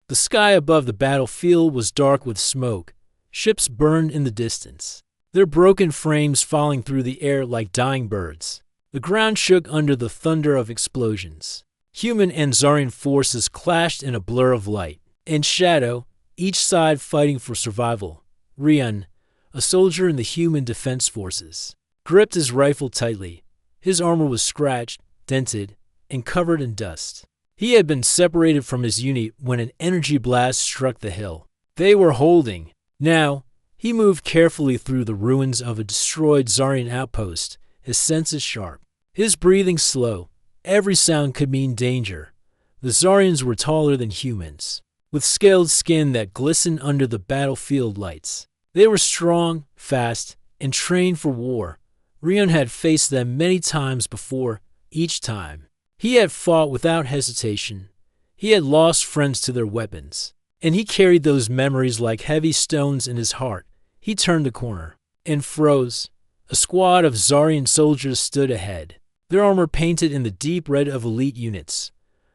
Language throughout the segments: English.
The sky above the battlefield was dark with smoke. Ships burned in the distance, their broken frames falling through the air like dying birds. The ground shook under the thunder of explosions. Human and Zarian forces clashed in a blur of light and shadow, each side fighting for survival. Rian, a soldier in the human defense forces, gripped his rifle tightly. His armor was scratched, dented, and covered in dust. He had been separated from his unit when an energy blast struck the hill they were holding. Now, he moved carefully through the ruins of a destroyed Zarian outpost, his senses sharp, his breathing slow. Every sound could mean danger. The Zarians were taller than humans, with scaled skin that glistened under the battlefield lights. They were strong, fast, and trained for war. Rian had faced them many times before. Each time, he had fought without hesitation. He had lost friends to their weapons, and he carried those memories like heavy stones in his heart. He turned the corner and froze. A squad of Zarian soldiers stood ahead, their armor painted in the deep red of elite units.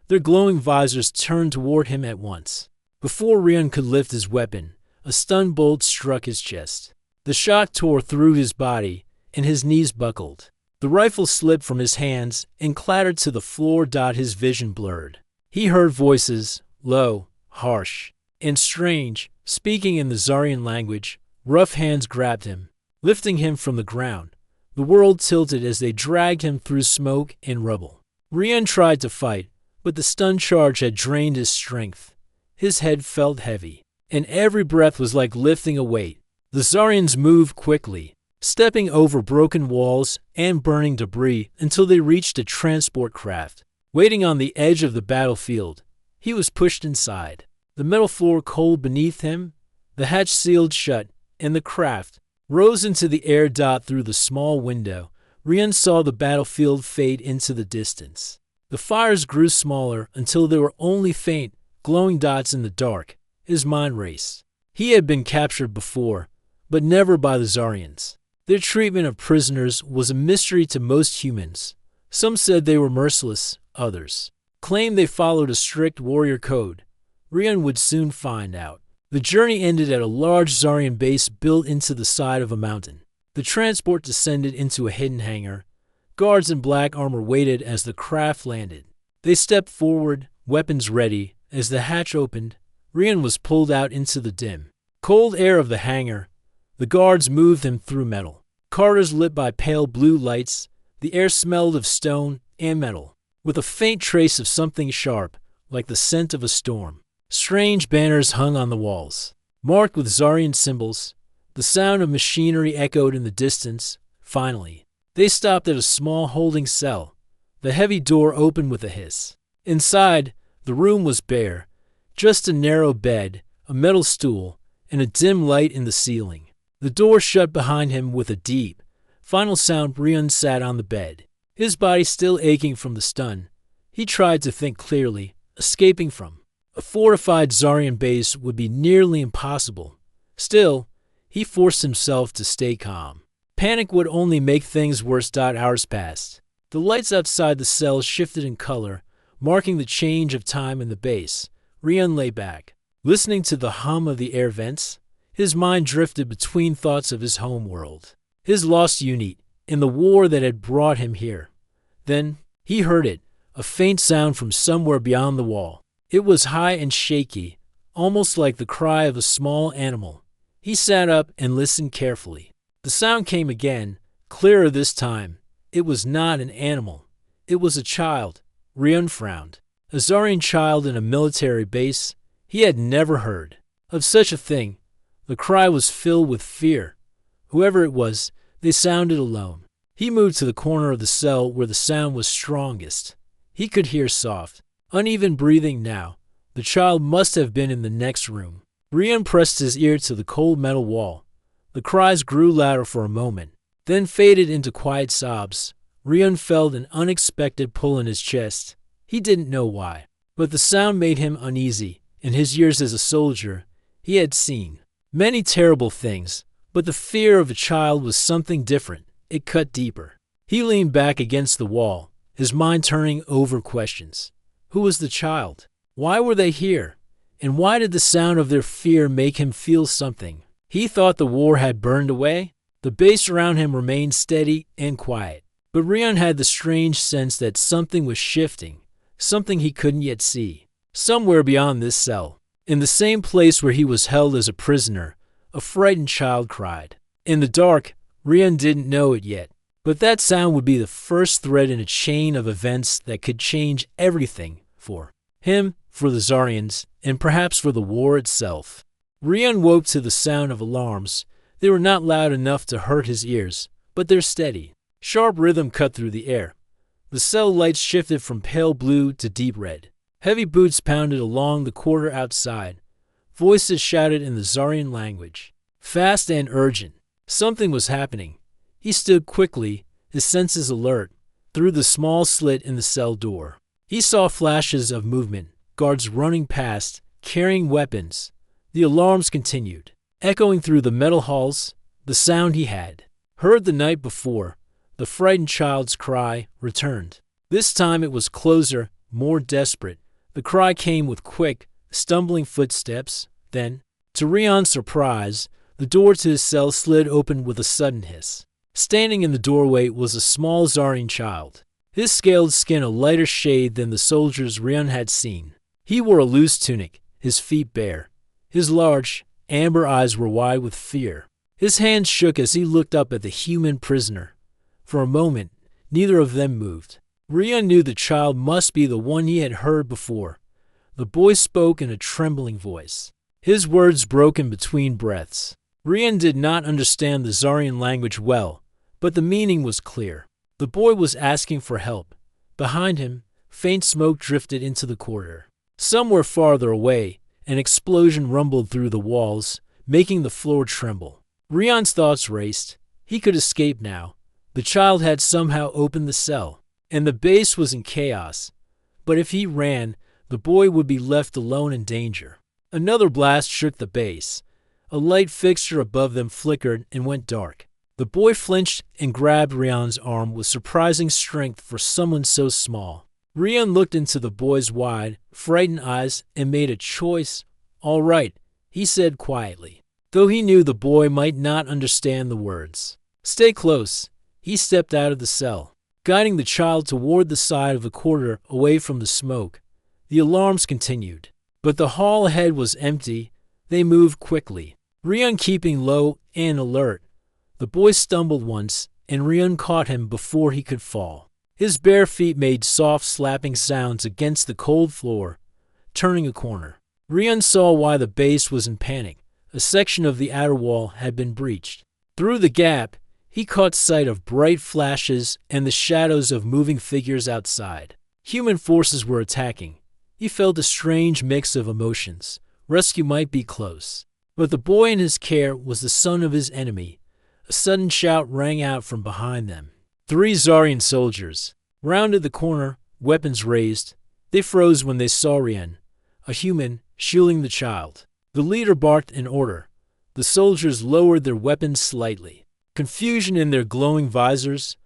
Their glowing visors turned toward him at once. Before Rian could lift his weapon, a stun bolt struck his chest. The shock tore through his body, and his knees buckled. The rifle slipped from his hands and clattered to the floor. His vision blurred. He heard voices, low, harsh, and strange, speaking in the Zarian language. Rough hands grabbed him, lifting him from the ground. The world tilted as they dragged him through smoke and rubble. Rian tried to fight, but the stun charge had drained his strength. His head felt heavy, and every breath was like lifting a weight. The Zarians moved quickly, stepping over broken walls and burning debris until they reached a transport craft. Waiting on the edge of the battlefield, he was pushed inside. The metal floor cold beneath him, the hatch sealed shut, and the craft rose into the air. Through the small window, Rian saw the battlefield fade into the distance. The fires grew smaller until there were only faint, glowing dots in the dark. His mind raced. He had been captured before, but never by the Zarians. Their treatment of prisoners was a mystery to most humans. Some said they were merciless, others claimed they followed a strict warrior code. Rian would soon find out. The journey ended at a large Zarian base built into the side of a mountain. The transport descended into a hidden hangar. Guards in black armor waited as the craft landed. They stepped forward, weapons ready. As the hatch opened, Rian was pulled out into the dim, cold air of the hangar. The guards moved him through metal corridors lit by pale blue lights. The air smelled of stone and metal, with a faint trace of something sharp, like the scent of a storm. Strange banners hung on the walls, marked with Zarian symbols. The sound of machinery echoed in the distance. Finally, they stopped at a small holding cell. The heavy door opened with a hiss. Inside, the room was bare, just a narrow bed, a metal stool, and a dim light in the ceiling. The door shut behind him with a deep, final sound. Rian sat on the bed, his body still aching from the stun. He tried to think clearly. Escaping from a fortified Zarian base would be nearly impossible. Still, he forced himself to stay calm. Panic would only make things worse. Hours passed. The lights outside the cell shifted in color, marking the change of time in the base. Rian lay back, listening to the hum of the air vents. His mind drifted between thoughts of his home world, his lost unit, and the war that had brought him here. Then, he heard it, a faint sound from somewhere beyond the wall. It was high and shaky, almost like the cry of a small animal. He sat up and listened carefully. The sound came again, clearer this time. It was not an animal. It was a child. Rian frowned. A Zarian child in a military base? He had never heard of such a thing. The cry was filled with fear. Whoever it was, they sounded alone. He moved to the corner of the cell where the sound was strongest. He could hear soft, uneven breathing now. The child must have been in the next room. Rian pressed his ear to the cold metal wall. The cries grew louder for a moment, then faded into quiet sobs. Rian felt an unexpected pull in his chest. He didn't know why, but the sound made him uneasy. In his years as a soldier, he had seen many terrible things, but the fear of a child was something different. It cut deeper. He leaned back against the wall, his mind turning over questions. Who was the child? Why were they here? And why did the sound of their fear make him feel something? He thought the war had burned away. The base around him remained steady and quiet. But Rion had the strange sense that something was shifting, something he couldn't yet see. Somewhere beyond this cell, in the same place where he was held as a prisoner, a frightened child cried. In the dark, Rion didn't know it yet, but that sound would be the first thread in a chain of events that could change everything for him, for the Zarians, and perhaps for the war itself. Rion woke to the sound of alarms. They were not loud enough to hurt his ears, but their steady, sharp rhythm cut through the air. The cell lights shifted from pale blue to deep red. Heavy boots pounded along the corridor outside. Voices shouted in the Zarian language, fast and urgent. Something was happening. He stood quickly, his senses alert, through the small slit in the cell door. He saw flashes of movement, guards running past, carrying weapons. The alarms continued, echoing through the metal halls. The sound he had heard the night before, the frightened child's cry, returned. This time it was closer, more desperate. The cry came with quick, stumbling footsteps. Then, to Rion's surprise, the door to his cell slid open with a sudden hiss. Standing in the doorway was a small Zarian child, his scaled skin a lighter shade than the soldiers Rion had seen. He wore a loose tunic, his feet bare. His large, amber eyes were wide with fear. His hands shook as he looked up at the human prisoner. For a moment, neither of them moved. Rion knew the child must be the one he had heard before. The boy spoke in a trembling voice, his words broken between breaths. Rion did not understand the Zarian language well, but the meaning was clear. The boy was asking for help. Behind him, faint smoke drifted into the corridor. Somewhere farther away, an explosion rumbled through the walls, making the floor tremble. Rion's thoughts raced. He could escape now. The child had somehow opened the cell, and the base was in chaos. But if he ran, the boy would be left alone in danger. Another blast shook the base. A light fixture above them flickered and went dark. The boy flinched and grabbed Rion's arm with surprising strength for someone so small. Rion looked into the boy's wide, frightened eyes and made a choice. "All right," he said quietly, though he knew the boy might not understand the words. "Stay close." He stepped out of the cell, guiding the child toward the side of the corridor away from the smoke. The alarms continued, but the hall ahead was empty. They moved quickly, Rion keeping low and alert. The boy stumbled once, and Rion caught him before he could fall. His bare feet made soft slapping sounds against the cold floor. Turning a corner, Rion saw why the base was in panic. A section of the outer wall had been breached. Through the gap, he caught sight of bright flashes and the shadows of moving figures outside. Human forces were attacking. He felt a strange mix of emotions. Rescue might be close. But the boy in his care was the son of his enemy. A sudden shout rang out from behind them. 3 Zarian soldiers rounded the corner, weapons raised. They froze when they saw Rion, a human, shielding the child. The leader barked an order. The soldiers lowered their weapons slightly. Confusion in their glowing visors.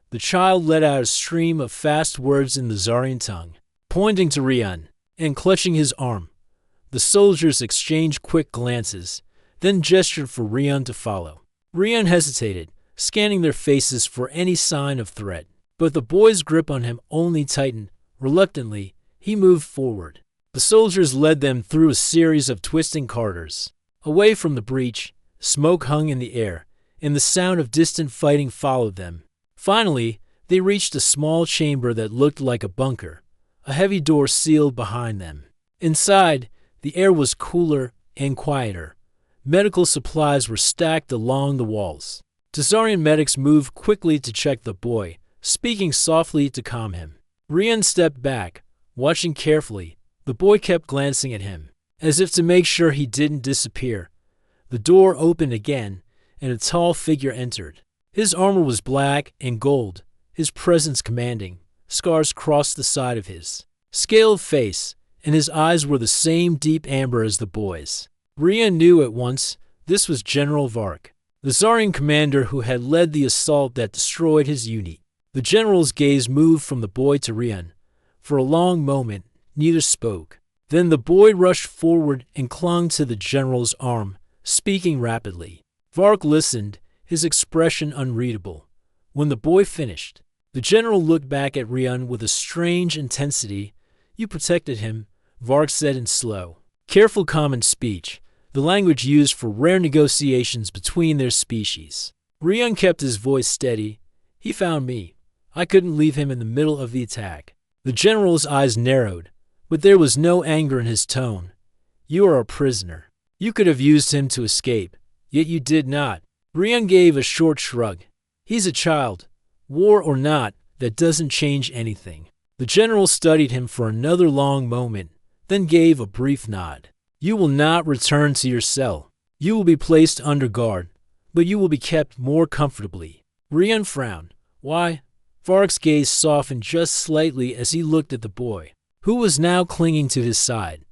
The child let out a stream of fast words in the Zarian tongue, pointing to Rion and clutching his arm. The soldiers exchanged quick glances, then gestured for Rion to follow. Rion hesitated, scanning their faces for any sign of threat. But the boy's grip on him only tightened. Reluctantly, he moved forward. The soldiers led them through a series of twisting corridors. Away from the breach, smoke hung in the air, and the sound of distant fighting followed them. Finally, they reached a small chamber that looked like a bunker. A heavy door sealed behind them. Inside, the air was cooler and quieter. Medical supplies were stacked along the walls. Zarian medics moved quickly to check the boy, speaking softly to calm him. Rion stepped back, watching carefully. The boy kept glancing at him, as if to make sure he didn't disappear. The door opened again, and a tall figure entered. His armor was black and gold, his presence commanding. Scars crossed the side of his scaled face, and his eyes were the same deep amber as the boy's. Rion knew at once this was General Vark, the Zarian commander who had led the assault that destroyed his unit. The general's gaze moved from the boy to Rion. For a long moment, neither spoke. Then the boy rushed forward and clung to the general's arm, speaking rapidly. Vark listened, his expression unreadable. When the boy finished, the general looked back at Rian with a strange intensity. "You protected him," Vark said in slow, careful common speech, the language used for rare negotiations between their species. Rian kept his voice steady. "He found me. I couldn't leave him in the middle of the attack." The general's eyes narrowed, but there was no anger in his tone. "You are a prisoner. You could have used him to escape, yet you did not." Rian gave a short shrug. "He's a child. War or not, that doesn't change anything." The general studied him for another long moment, then gave a brief nod. "You will not return to your cell. You will be placed under guard, but you will be kept more comfortably." Rian frowned. "Why?" Vark's gaze softened just slightly as he looked at the boy, who was now clinging to his side.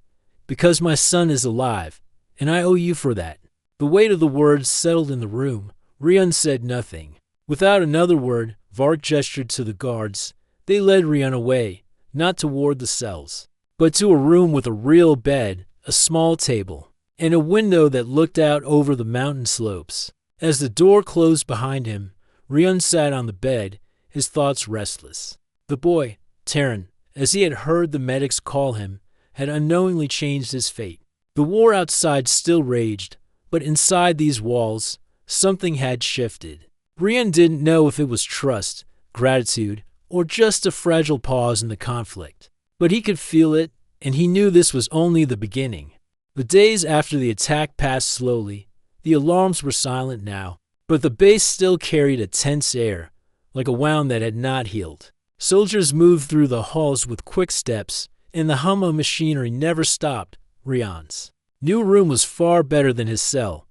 "Because my son is alive, and I owe you for that." The weight of the words settled in the room. Rian said nothing. Without another word, Vark gestured to the guards. They led Rian away, not toward the cells, but to a room with a real bed, a small table, and a window that looked out over the mountain slopes. As the door closed behind him, Rian sat on the bed, his thoughts restless. The boy, Terran, as he had heard the medics call him, had unknowingly changed his fate. The war outside still raged, but inside these walls, something had shifted. Rian didn't know if it was trust, gratitude, or just a fragile pause in the conflict. But he could feel it, and he knew this was only the beginning. The days after the attack passed slowly. The alarms were silent now, but the base still carried a tense air, like a wound that had not healed. Soldiers moved through the halls with quick steps, and the hum of machinery never stopped. Rian's new room was far better than his cell,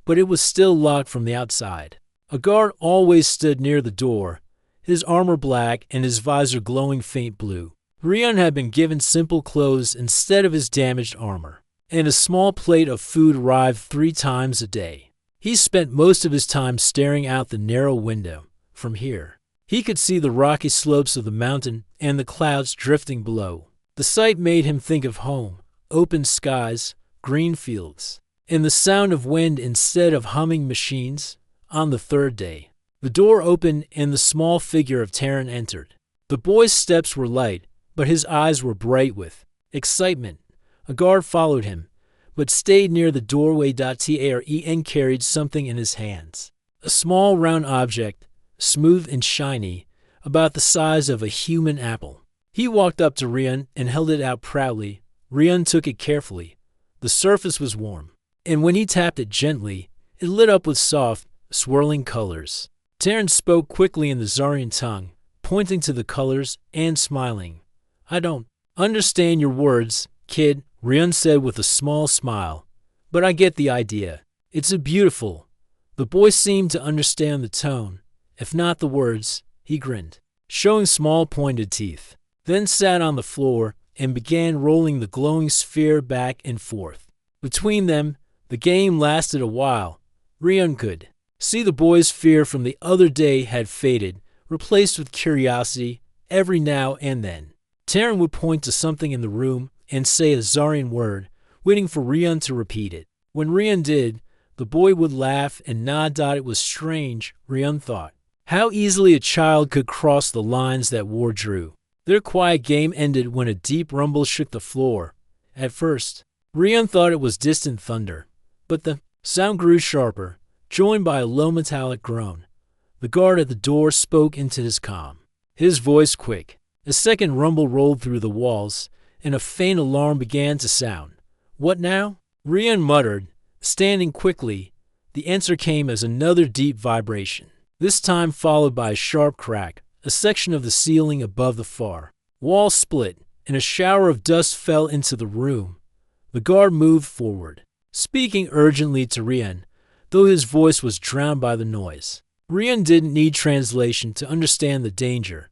but it was still locked from the outside. A guard always stood near the door, his armor black and his visor glowing faint blue. Rian had been given simple clothes instead of his damaged armor, and a small plate of food arrived 3 times a day. He spent most of his time staring out the narrow window. From here, he could see the rocky slopes of the mountain and the clouds drifting below. The sight made him think of home, open skies, green fields, and the sound of wind instead of humming machines. On the 3rd day, the door opened and the small figure of Terran entered. The boy's steps were light, but his eyes were bright with excitement. A guard followed him, but stayed near the doorway. Terran carried something in his hands. A small round object, smooth and shiny, about the size of a human apple. He walked up to Rian and held it out proudly. Rian took it carefully. The surface was warm, and when he tapped it gently, it lit up with soft, swirling colors. Terran spoke quickly in the Zarian tongue, pointing to the colors and smiling. "I don't understand your words, kid," Rian said with a small smile, "but I get the idea. It's a beautiful." The boy seemed to understand the tone, if not the words. He grinned, showing small pointed teeth, then sat on the floor and began rolling the glowing sphere back and forth. Between them, the game lasted a while. Rian could see the boy's fear from the other day had faded, replaced with curiosity. Every now and then, Terran would point to something in the room and say a Zarian word, waiting for Rian to repeat it. When Rian did, the boy would laugh and nod. It was strange, Rian thought, how easily a child could cross the lines that war drew. Their quiet game ended when a deep rumble shook the floor. At first, Rian thought it was distant thunder, but the sound grew sharper, joined by a low metallic groan. The guard at the door spoke into his comm, his voice quick. A second rumble rolled through the walls, and a faint alarm began to sound. "What now?" Rian muttered, standing quickly. The answer came as another deep vibration, this time followed by a sharp crack. A section of the ceiling above the far wall split, and a shower of dust fell into the room. The guard moved forward, speaking urgently to Rian, though his voice was drowned by the noise. Rian didn't need translation to understand the danger.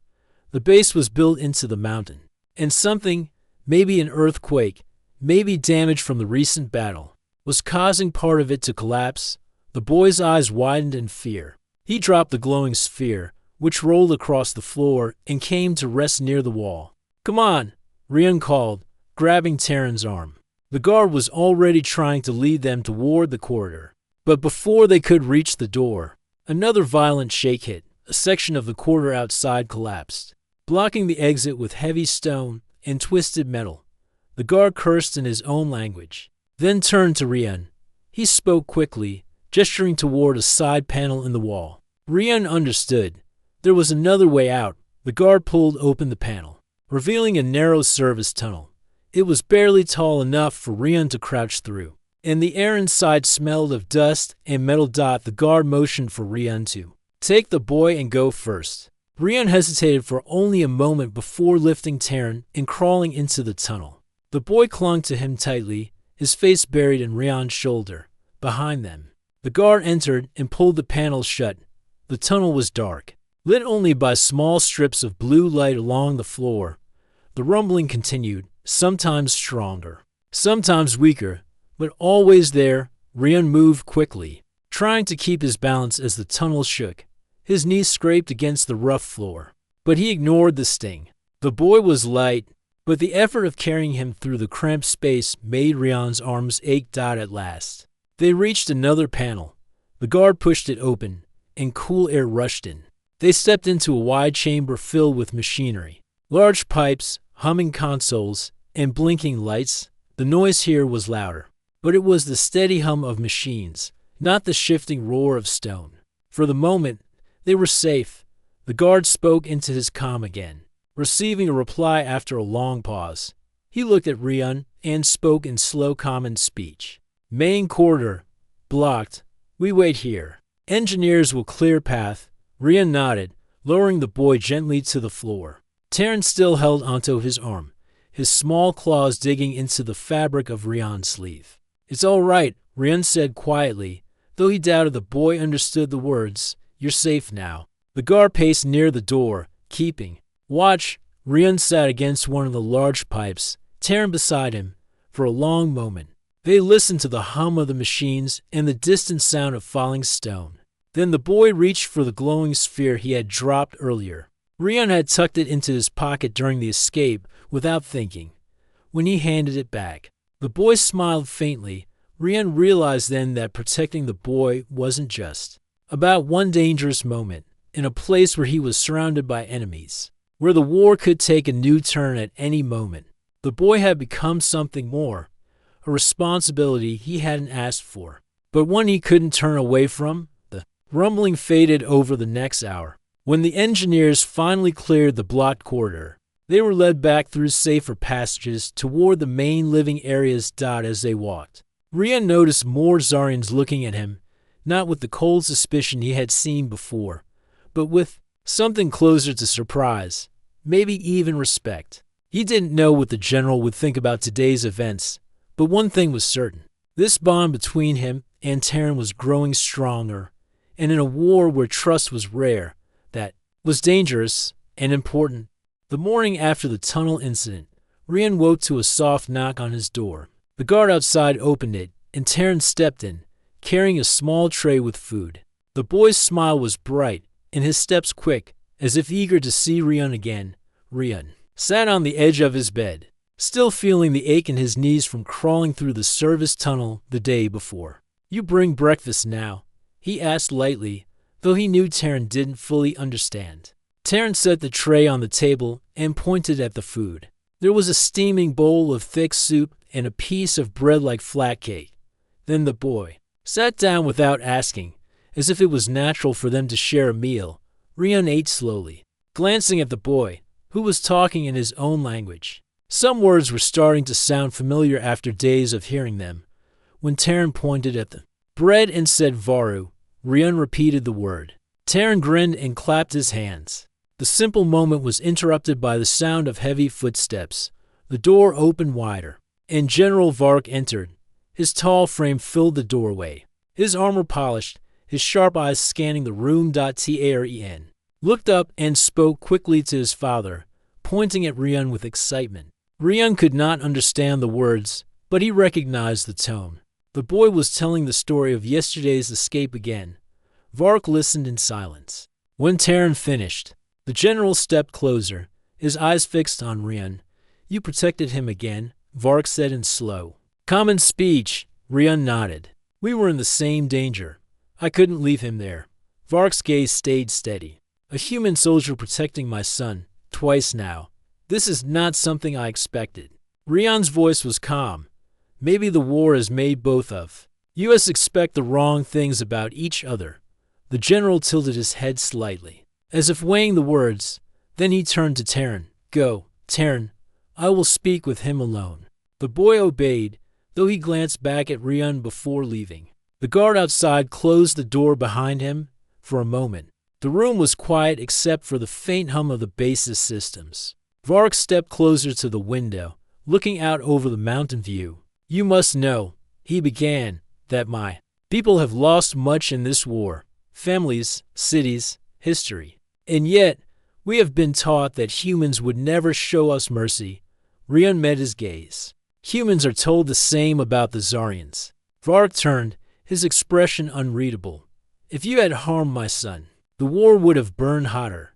The base was built into the mountain, and something, maybe an earthquake, maybe damage from the recent battle, was causing part of it to collapse. The boy's eyes widened in fear. He dropped the glowing sphere, which rolled across the floor and came to rest near the wall. "Come on," Rian called. grabbing Terran's arm. The guard was already trying to lead them toward the corridor. But before they could reach the door, another violent shake hit. A section of the corridor outside collapsed, blocking the exit with heavy stone and twisted metal. The guard cursed in his own language, then turned to Rian. He spoke quickly, gesturing toward a side panel in the wall. Rian understood. There was another way out. The guard pulled open the panel, revealing a narrow service tunnel. It was barely tall enough for Rian to crouch through, and the air inside smelled of dust and metal. The guard motioned for Rian to take the boy and go first. Rian hesitated for only a moment before lifting Terran and crawling into the tunnel. The boy clung to him tightly, his face buried in Rian's shoulder. Behind them, the guard entered and pulled the panel shut. The tunnel was dark, lit only by small strips of blue light along the floor. The rumbling continued, sometimes stronger, sometimes weaker, but always there. Rian moved quickly, trying to keep his balance as the tunnel shook. His knees scraped against the rough floor, but he ignored the sting. The boy was light, but the effort of carrying him through the cramped space made Rian's arms ache. At last, they reached another panel. The guard pushed it open, and cool air rushed in. They stepped into a wide chamber filled with machinery, large pipes, humming consoles, and blinking lights. The noise here was louder, but it was the steady hum of machines, not the shifting roar of stone. For the moment, they were safe. The guard spoke into his comm again, receiving a reply after a long pause. He looked at Rian and spoke in slow common speech. Main corridor, blocked. We wait here. Engineers will clear path. Rian nodded, lowering the boy gently to the floor. Terran still held onto his arm, his small claws digging into the fabric of Rian's sleeve. It's all right, Rian said quietly, though he doubted the boy understood the words. You're safe now. The guard paced near the door, keeping watch. Rian sat against one of the large pipes, Terran beside him. For a long moment, they listened to the hum of the machines and the distant sound of falling stone. Then the boy reached for the glowing sphere he had dropped earlier. Rian had tucked it into his pocket during the escape without thinking. When he handed it back, the boy smiled faintly. Rian realized then that protecting the boy wasn't just about one dangerous moment, in a place where he was surrounded by enemies, where the war could take a new turn at any moment. The boy had become something more, a responsibility he hadn't asked for, but one he couldn't turn away from. The rumbling faded over the next hour. When the engineers finally cleared the blocked corridor, they were led back through safer passages toward the main living areas. As they walked, Rian noticed more Zarians looking at him, not with the cold suspicion he had seen before, but with something closer to surprise, maybe even respect. He didn't know what the general would think about today's events, but one thing was certain. This bond between him and Terran was growing stronger, and in a war where trust was rare, that was dangerous and important. The morning after the tunnel incident, Rian woke to a soft knock on his door. The guard outside opened it, and Terran stepped in, carrying a small tray with food. The boy's smile was bright, and his steps quick, as if eager to see Rian again. Rian sat on the edge of his bed, still feeling the ache in his knees from crawling through the service tunnel the day before. You bring breakfast now? He asked lightly, though he knew Terran didn't fully understand. Terran set the tray on the table and pointed at the food. There was a steaming bowl of thick soup and a piece of bread like flat cake. Then the boy sat down without asking, as if it was natural for them to share a meal. Rian ate slowly, glancing at the boy, who was talking in his own language. Some words were starting to sound familiar after days of hearing them. When Terran pointed at the bread and said Varu, Rian repeated the word. Terran grinned and clapped his hands. The simple moment was interrupted by the sound of heavy footsteps. The door opened wider, and General Vark entered. His tall frame filled the doorway, his armor polished, his sharp eyes scanning the room. Taren looked up and spoke quickly to his father, pointing at Rian with excitement. Rian could not understand the words, but he recognized the tone. The boy was telling the story of yesterday's escape again. Vark listened in silence. When Terran finished, the general stepped closer, his eyes fixed on Rian. You protected him again, Vark said in slow, common speech. Ryan nodded. We were in the same danger. I couldn't leave him there. Vark's gaze stayed steady. A human soldier protecting my son, twice now. This is not something I expected. Ryan's voice was calm. Maybe the war has made both of us expect the wrong things about each other. The general tilted his head slightly, as if weighing the words. Then he turned to Terran. Go, Terran. I will speak with him alone. The boy obeyed, though he glanced back at Ryan before leaving. The guard outside closed the door behind him. For a moment, the room was quiet except for the faint hum of the base's systems. Vark stepped closer to the window, looking out over the mountain view. You must know, he began, that my people have lost much in this war. Families, cities, history. And yet, we have been taught that humans would never show us mercy. Ryan met his gaze. Humans are told the same about the Zarians. Vark turned, his expression unreadable. If you had harmed my son, the war would have burned hotter.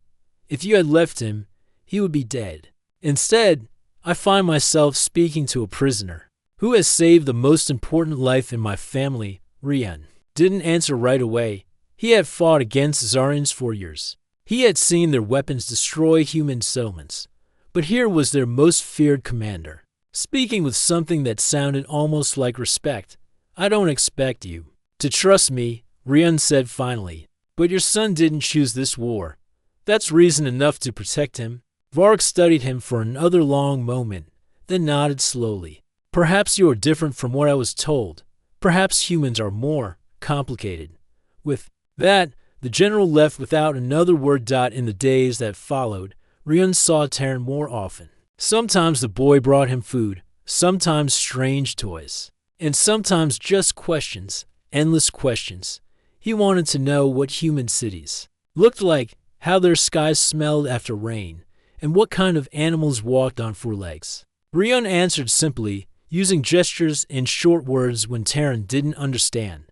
If you had left him, he would be dead. Instead, I find myself speaking to a prisoner who has saved the most important life in my family. Ryan didn't answer right away. He had fought against Zarians for years. He had seen their weapons destroy human settlements. But here was their most feared commander, speaking with something that sounded almost like respect. I don't expect you to trust me, Ryan said finally. But your son didn't choose this war. That's reason enough to protect him. Vark studied him for another long moment, then nodded slowly. Perhaps you are different from what I was told. Perhaps humans are more complicated. With that, the general left without another word. In the days that followed, Ryan saw Terran more often. Sometimes the boy brought him food, sometimes strange toys, and sometimes just questions, endless questions. He wanted to know what human cities looked like, how their skies smelled after rain, and what kind of animals walked on four legs. Ryan answered simply, using gestures and short words when Terran didn't understand.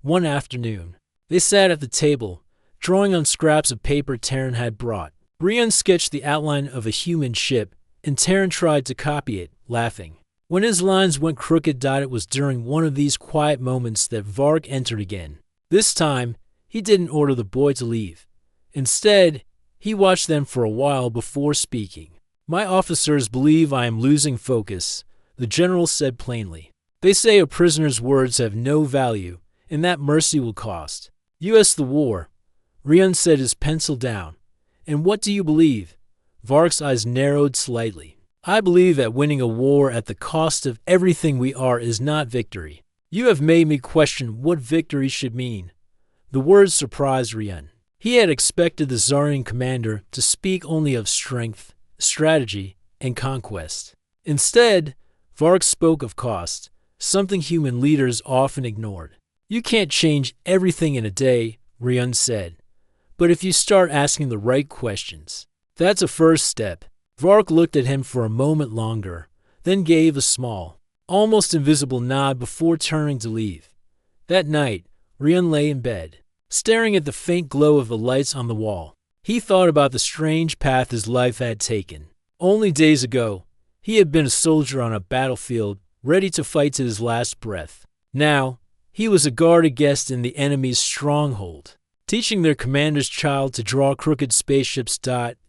One afternoon, they sat at the table, drawing on scraps of paper Terran had brought. Ryan sketched the outline of a human ship, and Terran tried to copy it, laughing. When his lines went crooked, it was during one of these quiet moments that Vark entered again. This time, he didn't order the boy to leave. Instead, he watched them for a while before speaking. My officers believe I am losing focus, the general said plainly. They say a prisoner's words have no value, and that mercy will cost us the war. Ryan set his pencil down. And what do you believe? Vark's eyes narrowed slightly. I believe that winning a war at the cost of everything we are is not victory. You have made me question what victory should mean. The words surprised Ryan. He had expected the Zarian commander to speak only of strength, strategy, and conquest. Instead, Vark spoke of cost, something human leaders often ignored. You can't change everything in a day, Ryan said. But if you start asking the right questions, that's a first step. Vark looked at him for a moment longer, then gave a small, almost invisible nod before turning to leave. That night, Ryan lay in bed, staring at the faint glow of the lights on the wall. He thought about the strange path his life had taken. Only days ago, he had been a soldier on a battlefield, ready to fight to his last breath. Now, he was a guarded guest in the enemy's stronghold, teaching their commander's child to draw crooked spaceships.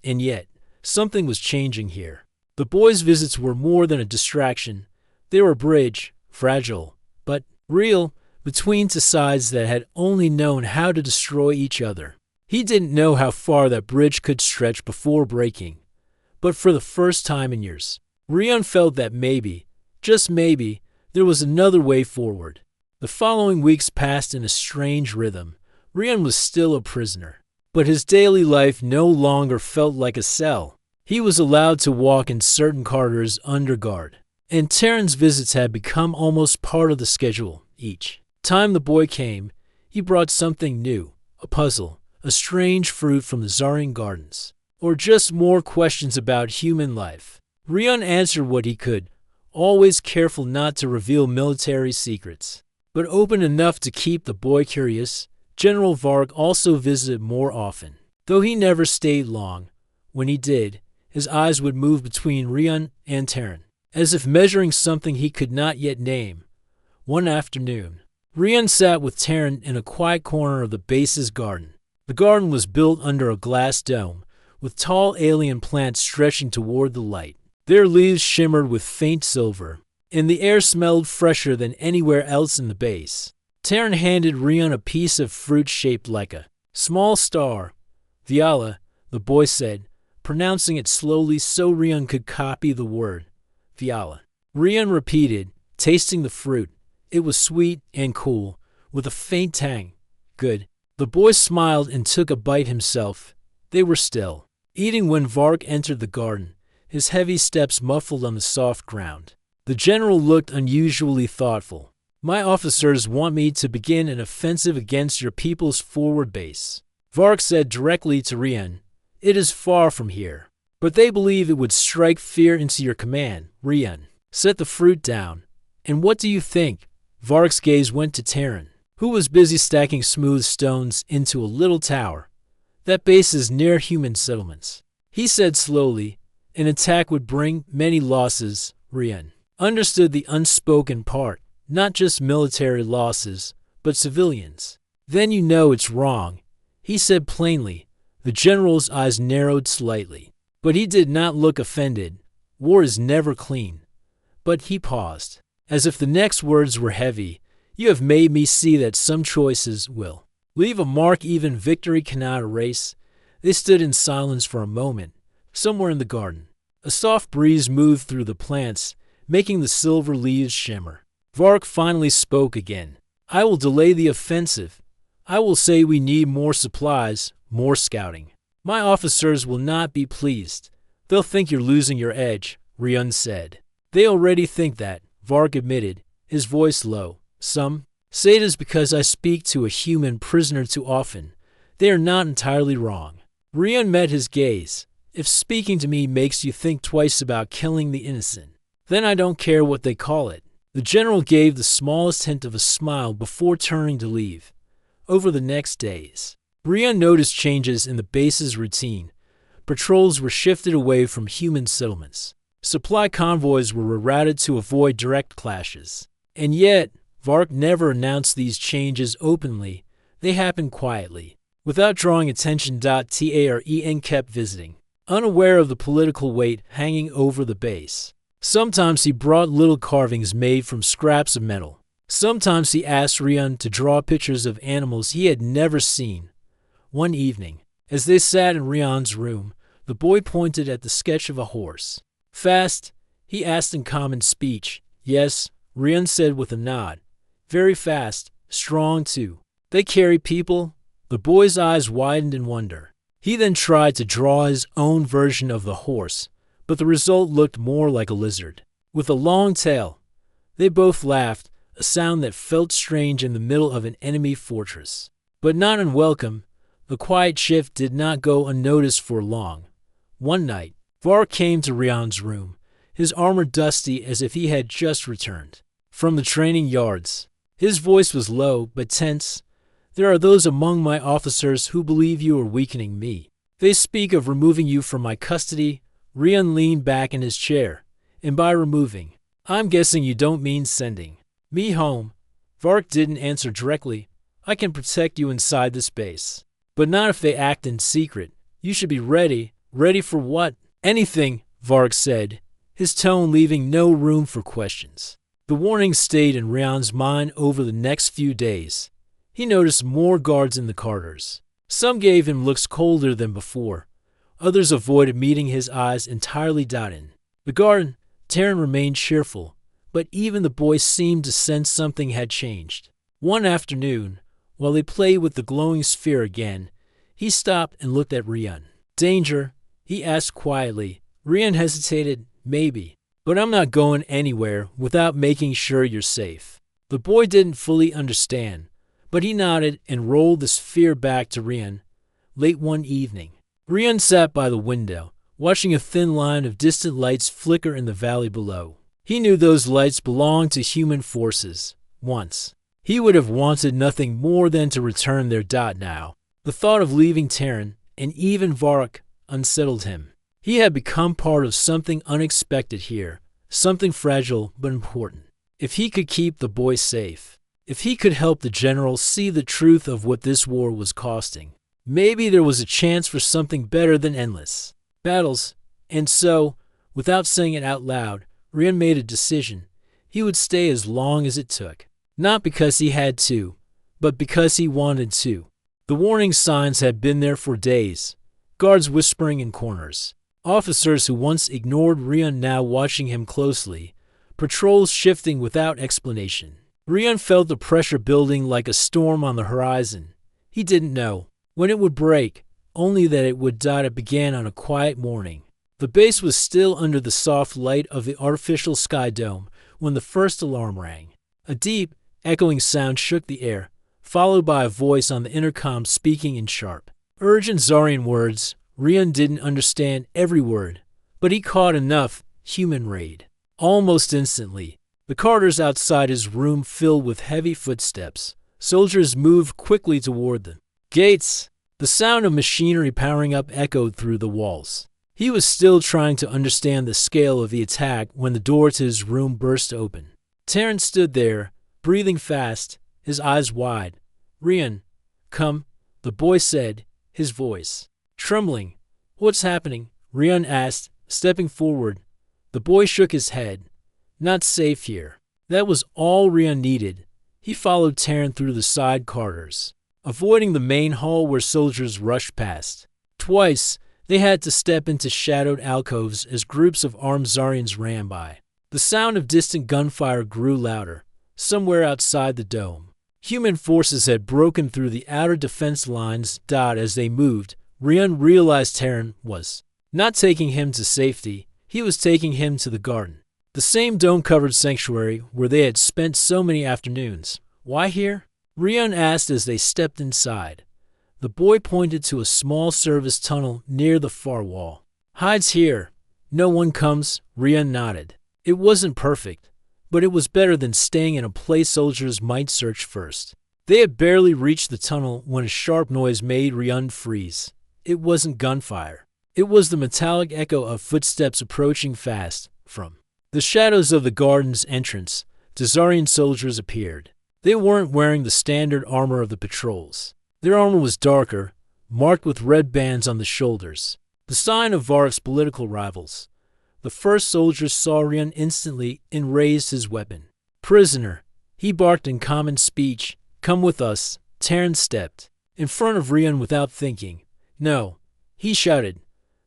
And yet, something was changing here. The boy's visits were more than a distraction. They were a bridge, fragile, but real, between two sides that had only known how to destroy each other. He didn't know how far that bridge could stretch before breaking. But for the first time in years, Ryan felt that maybe, just maybe, there was another way forward. The following weeks passed in a strange rhythm. Ryan was still a prisoner, but his daily life no longer felt like a cell. He was allowed to walk in certain corridors under guard, and Terran's visits had become almost part of the schedule. Each time the boy came, he brought something new, a puzzle, a strange fruit from the Zarian gardens, or just more questions about human life. Ryan answered what he could, always careful not to reveal military secrets, but open enough to keep the boy curious. General Vark also visited more often, though he never stayed long. When he did, his eyes would move between Ryan and Terran, as if measuring something he could not yet name. One afternoon, Rian sat with Terran in a quiet corner of the base's garden. The garden was built under a glass dome, with tall alien plants stretching toward the light. Their leaves shimmered with faint silver, and the air smelled fresher than anywhere else in the base. Terran handed Rian a piece of fruit shaped like a small star. Viola, the boy said, pronouncing it slowly so Rian could copy the word. Viola. Rian repeated, tasting the fruit. It was sweet and cool, with a faint tang. Good. The boy smiled and took a bite himself. They were still eating when Vark entered the garden, his heavy steps muffled on the soft ground. The general looked unusually thoughtful. My officers want me to begin an offensive against your people's forward base. Vark said directly to Rian, it is far from here, but they believe it would strike fear into your command. Rian, set the fruit down. And what do you think? Vark's gaze went to Terran, who was busy stacking smooth stones into a little tower. That base is near human settlements. He said slowly, an attack would bring many losses. Rian understood the unspoken part, not just military losses, but civilians. Then you know it's wrong, he said plainly. The general's eyes narrowed slightly, but he did not look offended. War is never clean. But he paused, as if the next words were heavy. You have made me see that some choices will leave a mark even victory cannot erase. They stood in silence for a moment. Somewhere in the garden, a soft breeze moved through the plants, making the silver leaves shimmer. Vark finally spoke again. I will delay the offensive. I will say we need more supplies, more scouting. My officers will not be pleased. They'll think you're losing your edge, Rian said. They already think that, Vark admitted, his voice low. Some say it is because I speak to a human prisoner too often. They are not entirely wrong. Rian met his gaze. If speaking to me makes you think twice about killing the innocent, then I don't care what they call it. The general gave the smallest hint of a smile before turning to leave. Over the next days, Rian noticed changes in the base's routine. Patrols were shifted away from human settlements. Supply convoys were rerouted to avoid direct clashes. And yet, Vark never announced these changes openly. They happened quietly, without drawing attention. TAREN kept visiting, unaware of the political weight hanging over the base. Sometimes he brought little carvings made from scraps of metal. Sometimes he asked Rian to draw pictures of animals he had never seen. One evening, as they sat in Rian's room, the boy pointed at the sketch of a horse. Fast? He asked in common speech. Yes, Rian said with a nod. Very fast, strong too. They carry people? The boy's eyes widened in wonder. He then tried to draw his own version of the horse, but the result looked more like a lizard, with a long tail. They both laughed, a sound that felt strange in the middle of an enemy fortress, but not unwelcome. The quiet shift did not go unnoticed for long. One night, Vark came to Rian's room, his armor dusty as if he had just returned from the training yards. His voice was low but tense. There are those among my officers who believe you are weakening me. They speak of removing you from my custody. Rian leaned back in his chair. And by removing, I'm guessing you don't mean sending me home. Vark didn't answer directly. I can protect you inside this base, but not if they act in secret. You should be ready. Ready for what? Anything, Vark said, his tone leaving no room for questions. The warning stayed in Rian's mind over the next few days. He noticed more guards in the corridors. Some gave him looks colder than before. Others avoided meeting his eyes entirely. In the garden, Terran remained cheerful, but even the boy seemed to sense something had changed. One afternoon, while they played with the glowing sphere again, he stopped and looked at Rian. Danger? He asked quietly. Rian hesitated. Maybe, but I'm not going anywhere without making sure you're safe. The boy didn't fully understand, but he nodded and rolled the sphere back to Rian. Late one evening, Rian sat by the window, watching a thin line of distant lights flicker in the valley below. He knew those lights belonged to human forces. Once, he would have wanted nothing more than to return there. Now, the thought of leaving Terran, and even Vark, unsettled him. He had become part of something unexpected here, something fragile but important. If he could keep the boy safe, if he could help the general see the truth of what this war was costing, maybe there was a chance for something better than endless battles. And so, without saying it out loud, Rian made a decision. He would stay as long as it took. Not because he had to, but because he wanted to. The warning signs had been there for days. Guards whispering in corners. Officers who once ignored Rian now watching him closely. Patrols shifting without explanation. Rian felt the pressure building like a storm on the horizon. He didn't know when it would break, only that it would. It began on a quiet morning. The base was still under the soft light of the artificial sky dome when the first alarm rang. A deep, echoing sound shook the air, followed by a voice on the intercom speaking in sharp, urgent Zarian words. Rian didn't understand every word, but he caught enough. Human raid. Almost instantly, the corridors outside his room filled with heavy footsteps. Soldiers moved quickly toward them. Gates! The sound of machinery powering up echoed through the walls. He was still trying to understand the scale of the attack when the door to his room burst open. Terrence stood there, breathing fast, his eyes wide. Rian, come, the boy said, his voice trembling. What's happening? Rian asked, stepping forward. The boy shook his head. Not safe here. That was all Rian needed. He followed Terran through the side corridors, avoiding the main hall where soldiers rushed past. Twice, they had to step into shadowed alcoves as groups of armed Zarians ran by. The sound of distant gunfire grew louder, somewhere outside the dome. Human forces had broken through the outer defense lines. As they moved, Rian realized Terran was not taking him to safety. He was taking him to the garden. The same dome-covered sanctuary where they had spent so many afternoons. Why here? Rian asked as they stepped inside. The boy pointed to a small service tunnel near the far wall. Hides here. No one comes. Rian nodded. It wasn't perfect, but it was better than staying in a place soldiers might search first. They had barely reached the tunnel when a sharp noise made Rian freeze. It wasn't gunfire. It was the metallic echo of footsteps approaching fast. From the shadows of the garden's entrance, Zarian soldiers appeared. They weren't wearing the standard armor of the patrols. Their armor was darker, marked with red bands on the shoulders, the sign of Varrok's political rivals. The first soldier saw Rian instantly and raised his weapon. Prisoner, he barked in common speech. Come with us. Terran stepped in front of Rian without thinking. No, he shouted.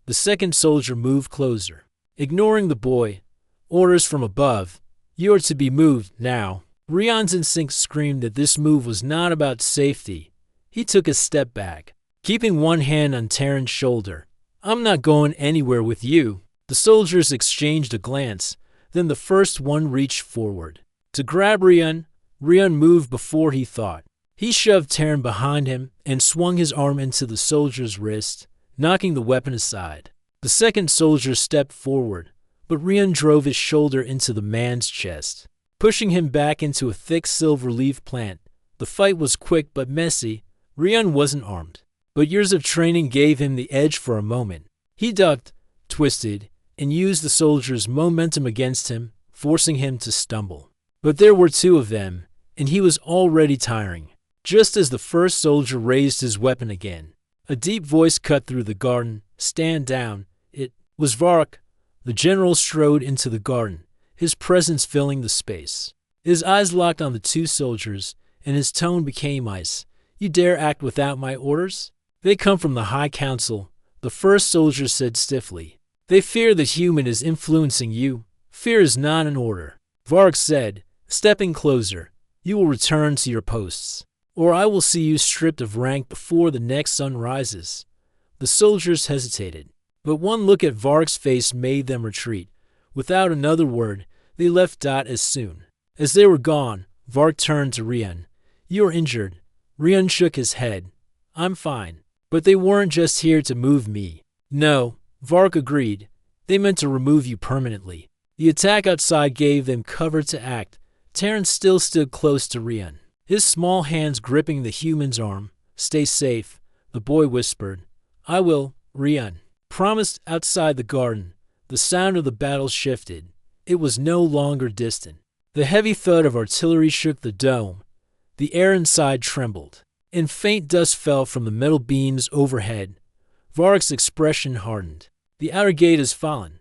The second soldier moved closer, ignoring the boy. Orders from above. You are to be moved now. Rian's instinct screamed that this move was not about safety. He took a step back, keeping one hand on Terran's shoulder. I'm not going anywhere with you. The soldiers exchanged a glance, then the first one reached forward to grab Rian. Rian moved before he thought. He shoved Terran behind him and swung his arm into the soldier's wrist, knocking the weapon aside. The second soldier stepped forward, but Rian drove his shoulder into the man's chest, pushing him back into a thick silver leaf plant. The fight was quick but messy. Rian wasn't armed, but years of training gave him the edge for a moment. He ducked, twisted, and used the soldier's momentum against him, forcing him to stumble. But there were two of them, and he was already tiring. Just as the first soldier raised his weapon again, a deep voice cut through the garden. Stand down. It was Varrok. The general strode into the garden, his presence filling the space. His eyes locked on the two soldiers, and his tone became ice. You dare act without my orders? They come from the High Council, the first soldier said stiffly. They fear that human is influencing you. Fear is not an order. Varrok said, stepping closer. You will return to your posts, or I will see you stripped of rank before the next sun rises. The soldiers hesitated, but one look at Varrok's face made them retreat. Without another word, they left. As soon as they were gone, Varrok turned to Rian. You are injured. Rian shook his head. I'm fine. But they weren't just here to move me. No, Varrok agreed. They meant to remove you permanently. The attack outside gave them cover to act. Terrence still stood close to Rian, his small hands gripping the human's arm. Stay safe, the boy whispered. I will, Rian promised. Outside the garden, the sound of the battle shifted. It was no longer distant. The heavy thud of artillery shook the dome. The air inside trembled, and faint dust fell from the metal beams overhead. Varroc's expression hardened. The outer gate has fallen.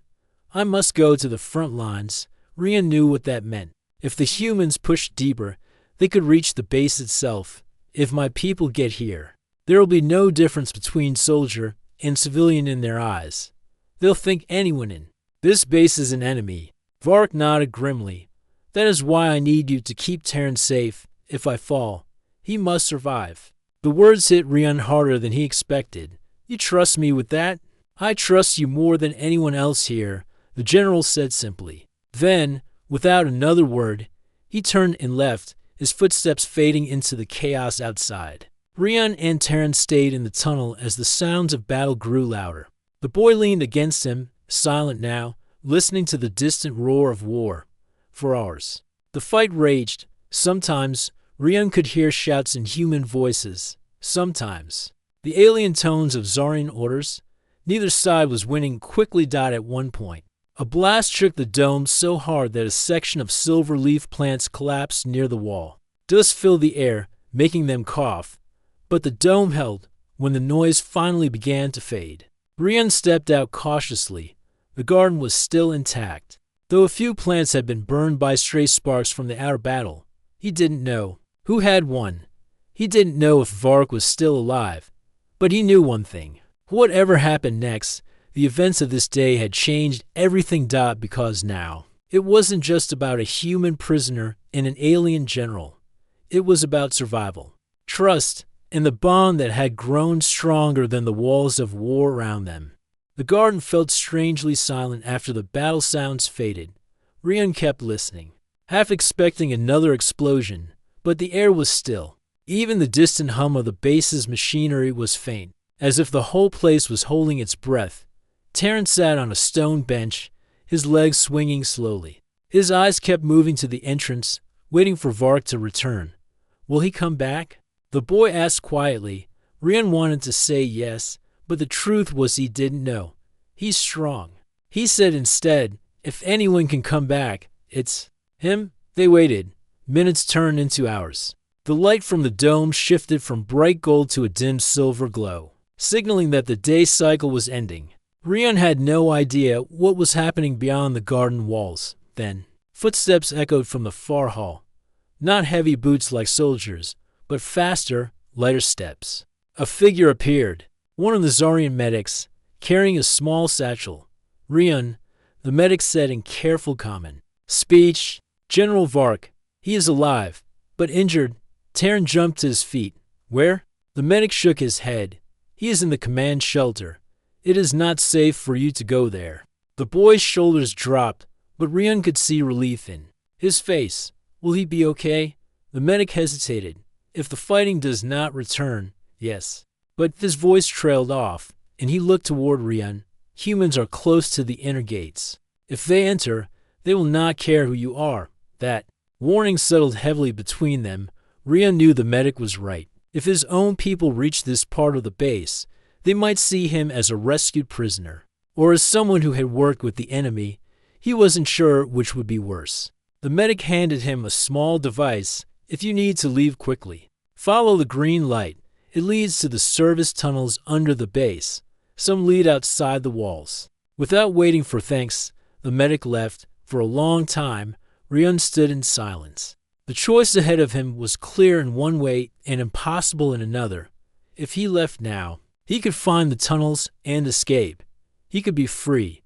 I must go to the front lines. Rian knew what that meant. If the humans pushed deeper, they could reach the base itself. If my people get here, there will be no difference between soldier and civilian in their eyes. They'll think anyone in this base is an enemy. Varroc nodded grimly. That is why I need you to keep Terran safe. If I fall, he must survive. The words hit Rian harder than he expected. You trust me with that? I trust you more than anyone else here, the general said simply. Then, without another word, he turned and left, his footsteps fading into the chaos outside. Rian and Terran stayed in the tunnel as the sounds of battle grew louder. The boy leaned against him, silent now, listening to the distant roar of war. For hours, the fight raged. Sometimes, Rian could hear shouts in human voices. Sometimes, the alien tones of Zarian orders. Neither side was winning. Quickly died at one point. A blast shook the dome so hard that a section of silver leaf plants collapsed near the wall. Dust filled the air, making them cough. But the dome held when the noise finally began to fade. Rian stepped out cautiously. The garden was still intact. Though a few plants had been burned by stray sparks from the outer battle, he didn't know who had won. He didn't know if Varroc was still alive. But he knew one thing. Whatever happened next, the events of this day had changed everything. Because now, it wasn't just about a human prisoner and an alien general. It was about survival, trust, and the bond that had grown stronger than the walls of war around them. The garden felt strangely silent after the battle sounds faded. Rian kept listening, half expecting another explosion, but the air was still. Even the distant hum of the base's machinery was faint, as if the whole place was holding its breath. Terran sat on a stone bench, his legs swinging slowly. His eyes kept moving to the entrance, waiting for Varroc to return. Will he come back? The boy asked quietly. Rian wanted to say yes, but the truth was he didn't know. He's strong. He said instead, if anyone can come back, it's him. They waited. Minutes turned into hours. The light from the dome shifted from bright gold to a dim silver glow, signaling that the day cycle was ending. Rian had no idea what was happening beyond the garden walls. Then, footsteps echoed from the far hall. Not heavy boots like soldiers, but faster, lighter steps. A figure appeared, one of the Zarian medics, carrying a small satchel. Rian, the medic said in careful common speech, General Varroc, he is alive, but injured. Terran jumped to his feet. Where? The medic shook his head. He is in the command shelter. It is not safe for you to go there. The boy's shoulders dropped, but Rian could see relief in his face. Will he be okay? The medic hesitated. If the fighting does not return, yes. But his voice trailed off, and he looked toward Rian. Humans are close to the inner gates. If they enter, they will not care who you are. That warning settled heavily between them. Rian knew the medic was right. If his own people reached this part of the base, they might see him as a rescued prisoner, or as someone who had worked with the enemy. He wasn't sure which would be worse. The medic handed him a small device. If you need to leave quickly, follow the green light. It leads to the service tunnels under the base. Some lead outside the walls. Without waiting for thanks, the medic left. For a long time, Rian stood in silence. The choice ahead of him was clear in one way and impossible in another. If he left now, he could find the tunnels and escape. He could be free.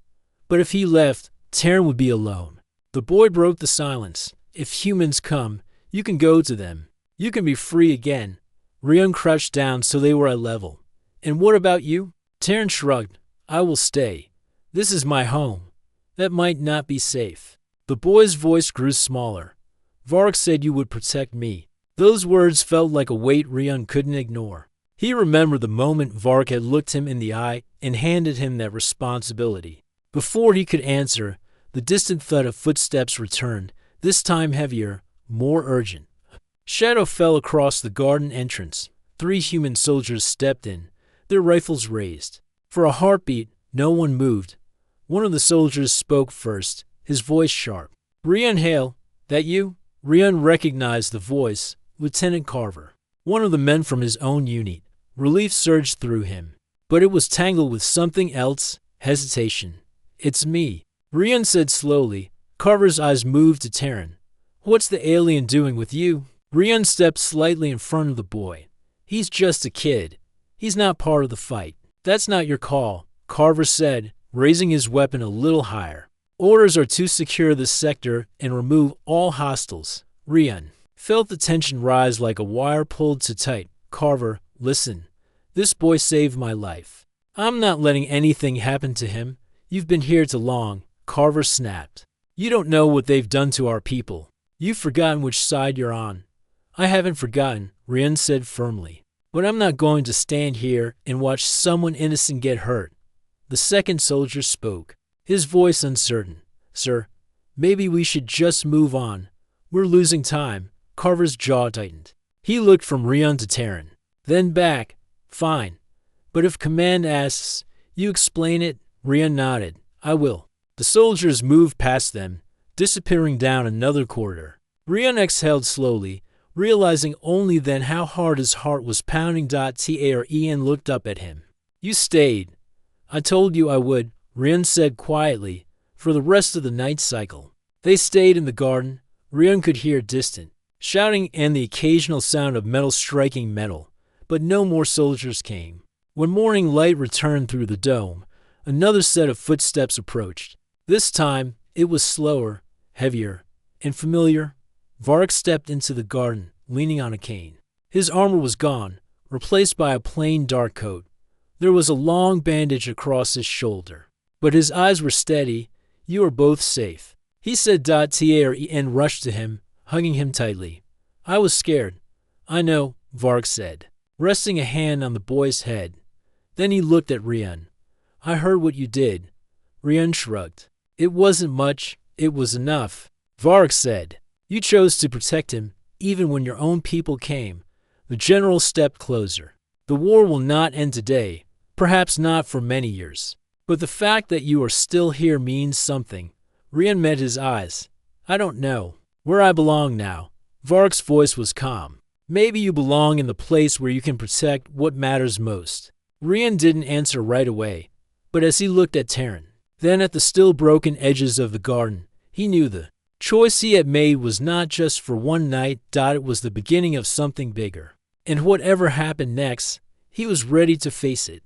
But if he left, Terran would be alone. The boy broke the silence. If humans come, you can go to them. You can be free again. Rian crouched down so they were at level. And what about you? Terran shrugged. I will stay. This is my home. That might not be safe. The boy's voice grew smaller. Varroc said you would protect me. Those words felt like a weight Rian couldn't ignore. He remembered the moment Varroc had looked him in the eye and handed him that responsibility. Before he could answer, the distant thud of footsteps returned, this time heavier, more urgent. Shadow fell across the garden entrance. 3 human soldiers stepped in, their rifles raised. For a heartbeat, no one moved. One of the soldiers spoke first, his voice sharp. Rian Hale, that you? Rian recognized the voice, Lieutenant Carver, one of the men from his own unit. Relief surged through him, but it was tangled with something else, hesitation. It's me, Rian said slowly. Carver's eyes moved to Taryn. What's the alien doing with you? Rian stepped slightly in front of the boy. He's just a kid. He's not part of the fight. That's not your call, Carver said, raising his weapon a little higher. Orders are to secure this sector and remove all hostiles. Rian felt the tension rise like a wire pulled too tight. Carver, listen. This boy saved my life. I'm not letting anything happen to him. You've been here too long, Carver snapped. You don't know what they've done to our people. You've forgotten which side you're on. I haven't forgotten, Rian said firmly. But I'm not going to stand here and watch someone innocent get hurt. The second soldier spoke, his voice uncertain. Sir, maybe we should just move on. We're losing time. Carver's jaw tightened. He looked from Rian to Taryn, then back. Fine. But if command asks, you explain it. Rian nodded. I will. The soldiers moved past them, disappearing down another corridor. Rian exhaled slowly, realizing only then how hard his heart was pounding. Ian looked up at him. You stayed. I told you I would, Rian said quietly, for the rest of the night cycle. They stayed in the garden. Rian could hear distant shouting and the occasional sound of metal striking metal, but no more soldiers came. When morning light returned through the dome, another set of footsteps approached. This time, it was slower, heavier, and familiar. Vark stepped into the garden, leaning on a cane. His armor was gone, replaced by a plain dark coat. There was a long bandage across his shoulder, but his eyes were steady. You are both safe, he said. Ian rushed to him, hugging him tightly. I was scared. I know, Vark said, resting a hand on the boy's head. Then he looked at Rian. I heard what you did. Rian shrugged. It wasn't much. It was enough. Vark said. You chose to protect him, even when your own people came. The general stepped closer. The war will not end today, perhaps not for many years. But the fact that you are still here means something. Rian met his eyes. I don't know where I belong now. Vark's voice was calm. Maybe you belong in the place where you can protect what matters most. Rian didn't answer right away, but as he looked at Taryn, then at the still broken edges of the garden, he knew the choice he had made was not just for one night. It was the beginning of something bigger. And whatever happened next, he was ready to face it.